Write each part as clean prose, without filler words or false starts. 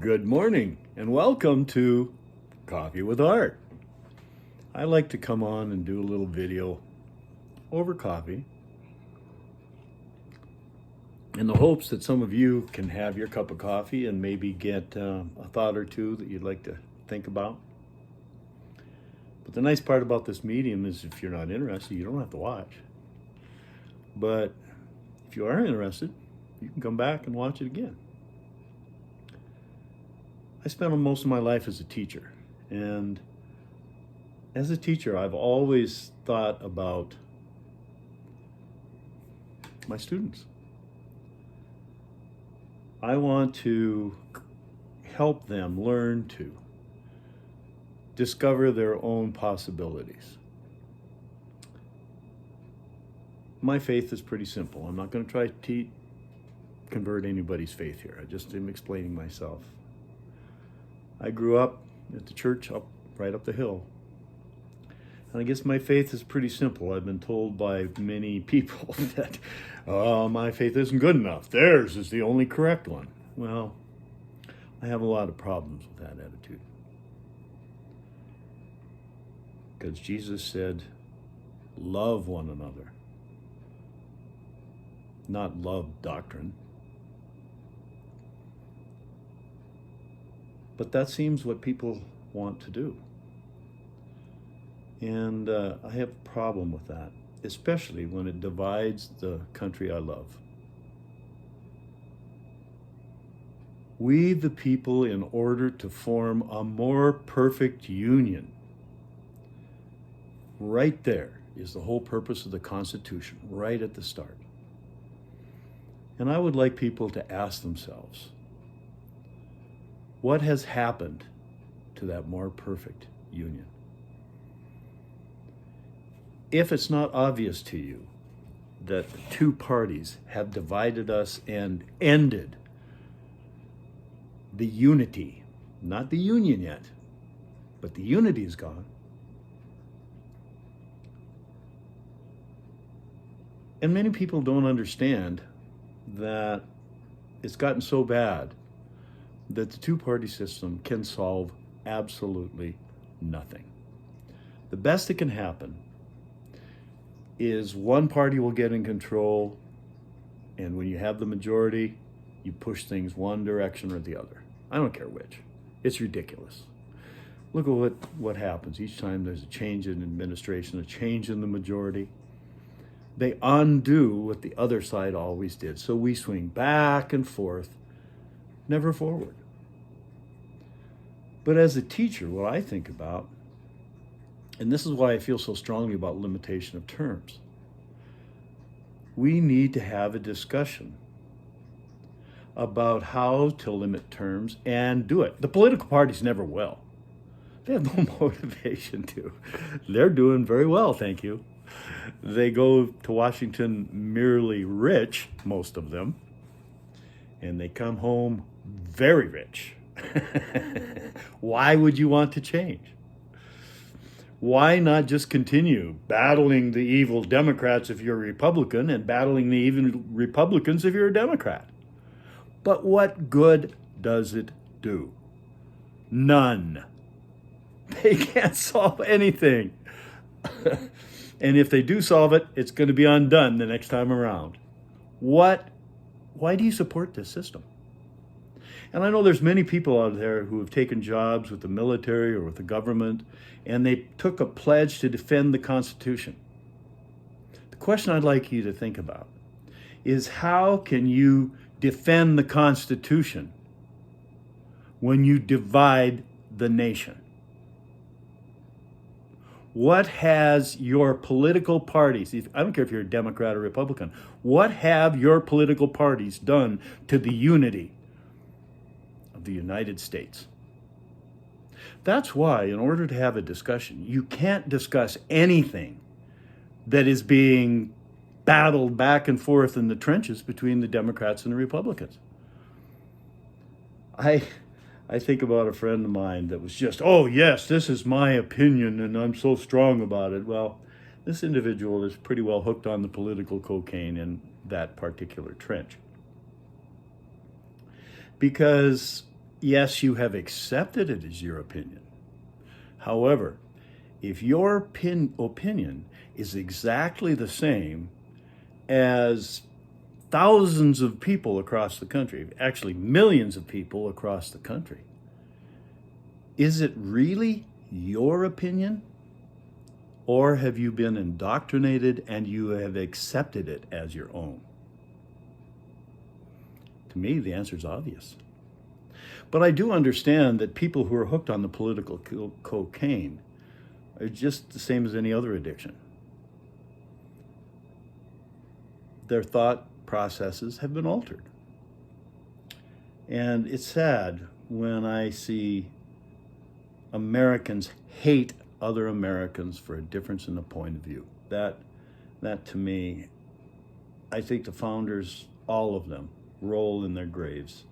Good morning and welcome to Coffee with Art. I like to come on and do a little video over coffee in the hopes that some of you can have your cup of coffee and maybe get a thought or two that you'd like to think about. But the nice part about this medium is if you're not interested, you don't have to watch. But if you are interested, you can come back and watch it again. I spent most of my life as a teacher, and as a teacher, I've always thought about my students. I want to help them learn to discover their own possibilities. My faith is pretty simple. I'm not going to try to convert anybody's faith here. I just am explaining myself. I grew up at the church right up the hill. And I guess my faith is pretty simple. I've been told by many people that my faith isn't good enough. Theirs is the only correct one. Well, I have a lot of problems with that attitude. Because Jesus said, love one another, not love doctrine. But that seems what people want to do. And I have a problem with that, especially when it divides the country I love. We, the people, in order to form a more perfect union, right there is the whole purpose of the Constitution, right at the start. And I would like people to ask themselves, what has happened to that more perfect union? If it's not obvious to you that the two parties have divided us and ended the unity, not the union yet, but the unity is gone. And many people don't understand that it's gotten so bad that the two-party system can solve absolutely nothing. The best that can happen is one party will get in control, and when you have the majority, you push things one direction or the other. I don't care which. It's ridiculous. Look at what happens each time there's a change in administration, a change in the majority. They undo what the other side always did. So we swing back and forth, never forward. But as a teacher, what I think about, and this is why I feel so strongly about limitation of terms, we need to have a discussion about how to limit terms and do it. The political parties never will. They have no motivation to. They're doing very well, thank you. They go to Washington merely rich, most of them, and they come home very rich. Why would you want to change? Why not just continue battling the evil Democrats if you're a Republican and battling the evil Republicans if you're a Democrat? But what good does it do? None. They can't solve anything. And if they do solve it, it's going to be undone the next time around. Why do you support this system? And I know there's many people out there who have taken jobs with the military or with the government, and they took a pledge to defend the Constitution. The question I'd like you to think about is, how can you defend the Constitution when you divide the nation? What has your political parties, I don't care if you're a Democrat or Republican, what have your political parties done to the unity of the United States? That's why, in order to have a discussion, you can't discuss anything that is being battled back and forth in the trenches between the Democrats and the Republicans. I think about a friend of mine that was just, oh yes, this is my opinion and I'm so strong about it. Well, this individual is pretty well hooked on the political cocaine in that particular trench. Because Yes, you have accepted it as your opinion. However, if your opinion is exactly the same as thousands of people across the country, actually millions of people across the country, is it really your opinion? Or have you been indoctrinated and you have accepted it as your own? To me, the answer is obvious. But I do understand that people who are hooked on the political cocaine are just the same as any other addiction. Their thought processes have been altered. And it's sad when I see Americans hate other Americans for a difference in the point of view. That to me, I think the founders, all of them, roll in their graves.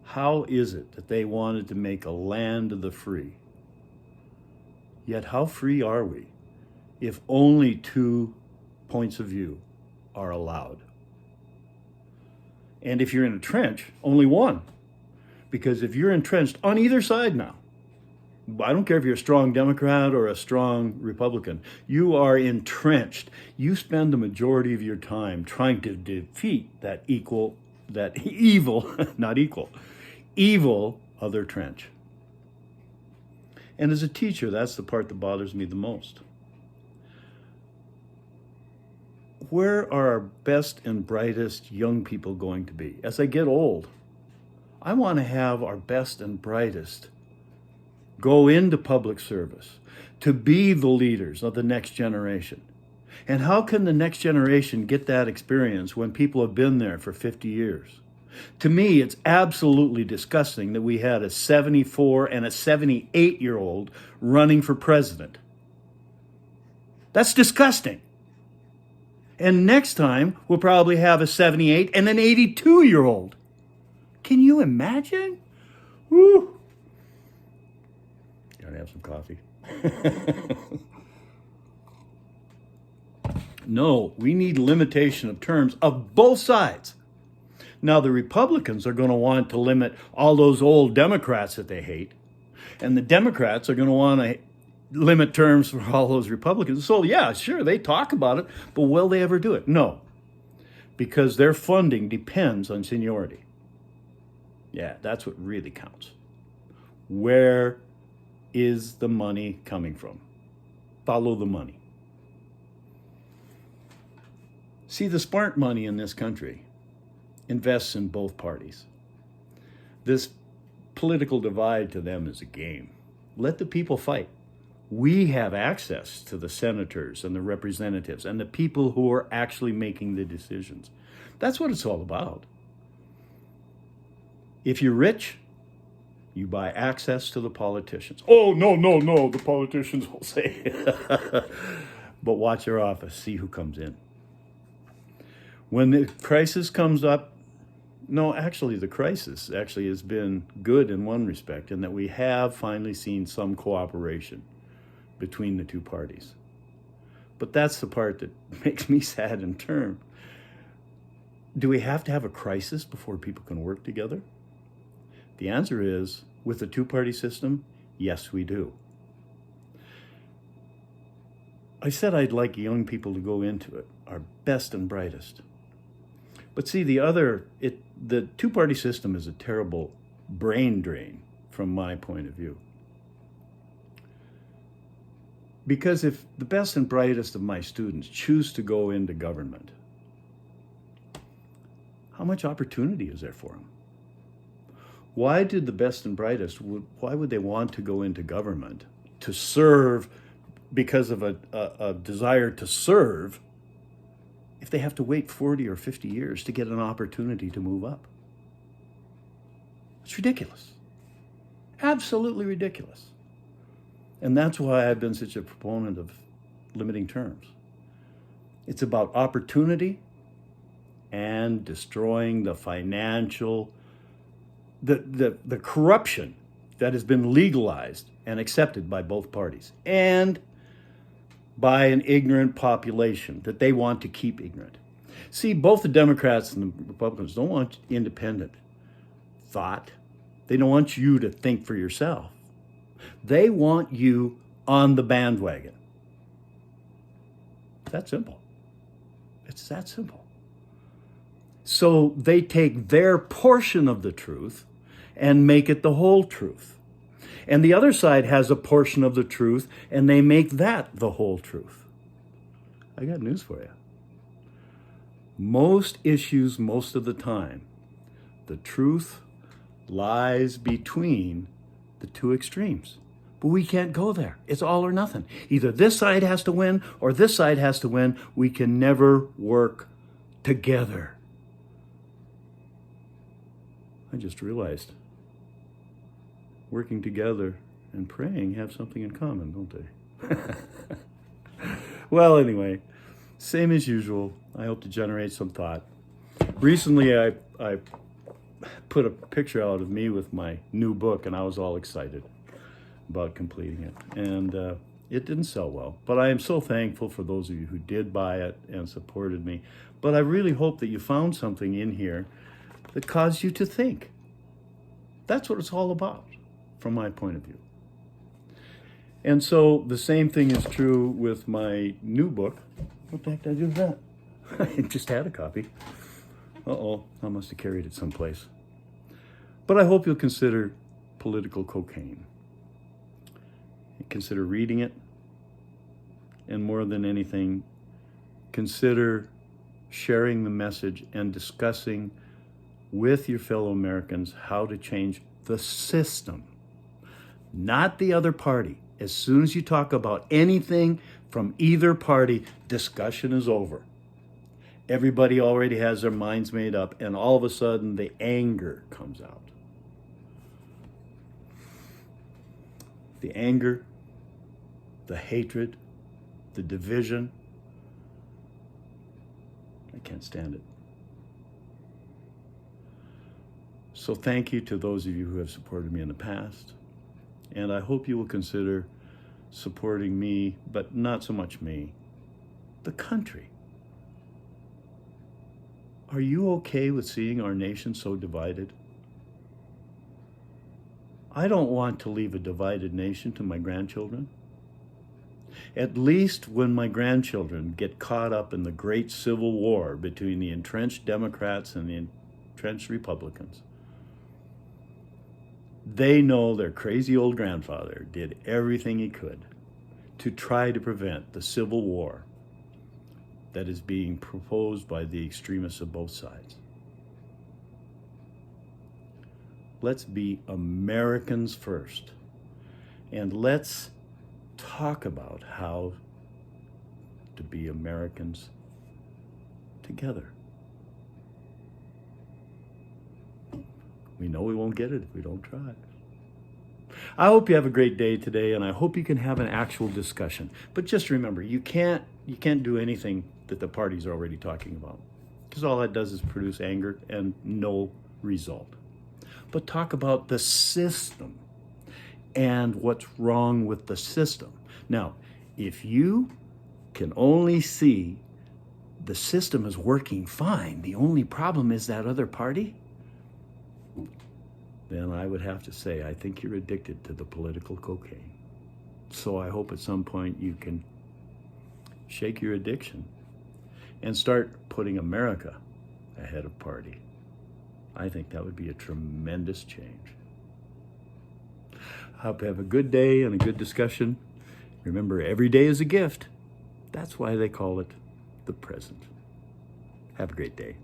How is it that they wanted to make a land of the free? Yet how free are we if only two points of view are allowed? And if you're in a trench, only one. Because if you're entrenched on either side now, I don't care if you're a strong Democrat or a strong Republican, you are entrenched. You spend the majority of your time trying to defeat that evil, not equal, evil other trench. And as a teacher, that's the part that bothers me the most. Where are our best and brightest young people going to be? As I get old, I want to have our best and brightest go into public service to be the leaders of the next generation. And how can the next generation get that experience when people have been there for 50 years? To me, it's absolutely disgusting that we had a 74 and a 78-year-old running for president. That's disgusting. And next time, we'll probably have a 78 and an 82-year-old. Can you imagine? Woo! Gotta have some coffee. No, we need limitation of terms of both sides. Now, the Republicans are going to want to limit all those old Democrats that they hate, and the Democrats are going to want to limit terms for all those Republicans. So, yeah, sure, they talk about it, but will they ever do it? No, because their funding depends on seniority. Yeah, that's what really counts. Where is the money coming from? Follow the money. See, the smart money in this country invests in both parties. This political divide to them is a game. Let the people fight. We have access to the senators and the representatives and the people who are actually making the decisions. That's what it's all about. If you're rich, you buy access to the politicians. Oh, no, the politicians will say. But watch their office, see who comes in. When the crisis comes up, no, actually, the crisis actually has been good in one respect, in that we have finally seen some cooperation between the two parties. But that's the part that makes me sad in turn. Do we have to have a crisis before people can work together? The answer is, with the two-party system, yes, we do. I said I'd like young people to go into it, our best and brightest. But see, the two-party system is a terrible brain drain from my point of view. Because if the best and brightest of my students choose to go into government, how much opportunity is there for them? Why did the best and brightest, why would they want to go into government to serve because of a desire to serve if they have to wait 40 or 50 years to get an opportunity to move up? It's ridiculous. Absolutely ridiculous. And that's why I've been such a proponent of limiting terms. It's about opportunity and destroying the financial, the corruption that has been legalized and accepted by both parties, and by an ignorant population that they want to keep ignorant. See, both the Democrats and the Republicans don't want independent thought. They don't want you to think for yourself. They want you on the bandwagon. It's that simple. It's that simple. So they take their portion of the truth and make it the whole truth. And the other side has a portion of the truth and they make that the whole truth. I got news for you. Most issues, most of the time, the truth lies between the two extremes. But we can't go there. It's all or nothing. Either this side has to win or this side has to win. We can never work together. I just realized working together and praying have something in common, don't they? Well, anyway, same as usual. I hope to generate some thought. Recently, I put a picture out of me with my new book, and I was all excited about completing it. And it didn't sell well, but I am so thankful for those of you who did buy it and supported me. But I really hope that you found something in here that caused you to think. That's what it's all about, from my point of view. And so the same thing is true with my new book. What the heck did I do with that? I just had a copy. Uh-oh, I must have carried it someplace. But I hope you'll consider Political Cocaine. Consider reading it. And more than anything, consider sharing the message and discussing with your fellow Americans how to change the system, not the other party. As soon as you talk about anything from either party, discussion is over. Everybody already has their minds made up, and all of a sudden the anger comes out. The anger, the hatred, the division. I can't stand it. So thank you to those of you who have supported me in the past. And I hope you will consider supporting me, but not so much me, the country. Are you okay with seeing our nation so divided? I don't want to leave a divided nation to my grandchildren. At least when my grandchildren get caught up in the great civil war between the entrenched Democrats and the entrenched Republicans, they know their crazy old grandfather did everything he could to try to prevent the civil war that is being proposed by the extremists of both sides. Let's be Americans first, and let's talk about how to be Americans together. We know we won't get it if we don't try. I hope you have a great day today, and I hope you can have an actual discussion. But just remember, you can't do anything that the parties are already talking about, because all that does is produce anger and no result. But talk about the system and what's wrong with the system. Now, if you can only see the system is working fine, the only problem is that other party, then I would have to say, I think you're addicted to the political cocaine. So I hope at some point you can shake your addiction and start putting America ahead of party. I think that would be a tremendous change. I hope you have a good day and a good discussion. Remember, every day is a gift. That's why they call it the present. Have a great day.